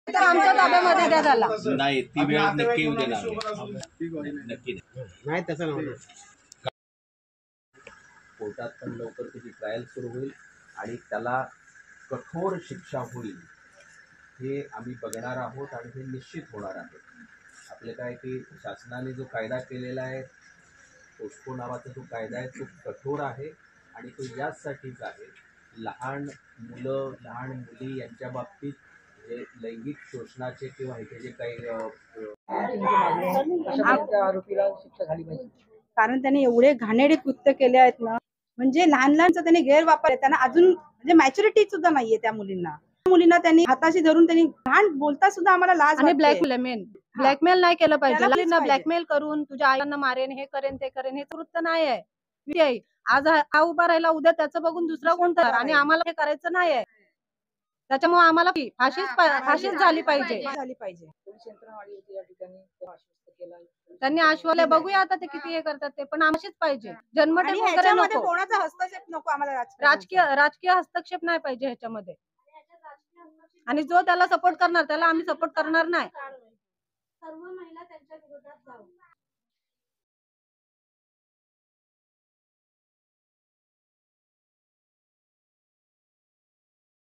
तर आमच्या ताब्यामध्ये द्या त्याला. नाही, ती वेळ नक्की येऊ देणार नक्की नाही तसं नव्हतं. कोर्टात पण लवकर त्याची ट्रायल सुरू होईल आणि त्याला कठोर शिक्षा होईल हे आम्ही बघणार आहोत आणि हे निश्चित होणार आहे. आपले काय की शासनाने जो कायदा केलेला आहे, पोस्को नावाचा जो कायदा आहे तो कठोर आहे आणि तो याचसाठीच आहे, लहान मुलं लहान मुली यांच्या बाबतीत हे लैंगिक शोषणाचे किंवा हे जे काही आरोपीला शिक्षा झाली पाहिजे, कारण त्यांनी एवढे घाणेरडे कृत्य केले आहेत ना. म्हणजे लहान लहानचा त्यांनी गैरवापर आहे, त्यांना अजून म्हणजे मॅच्युरिटी सुद्धा नाहीये त्या मुलींना त्यांनी हाताशी धरून त्यांनी घाण बोलता सुद्धा आम्हाला लाज आणि वाटते. ब्लॅकमेल नाही केलं पाहिजे. त्याला तेच पाहिजे. ब्लॅकमेल करून तुझ्या आईला मारेन, हे करेन ते करेन, हे वृत्त नाही आहे. आज हा उभा राहिला, उद्या त्याचं बघून दुसरा कोणतं, आणि आम्हाला हे करायचं नाही आहे. त्याच्यामुळे आम्हाला फाशीच झाली पाहिजे. त्यांनी आश्वासन बघूया आता ते किती हे करतात ते, पण आमचीच पाहिजे. जन्मठेप वगैरे ह्याच्यामध्ये नको, कोणाचा हस्तक्षेप नको आम्हाला, राजकीय हस्तक्षेप नाही पाहिजे ह्याच्यामध्ये. आणि जो त्याला सपोर्ट करणार त्याला आम्ही सपोर्ट करणार नाही.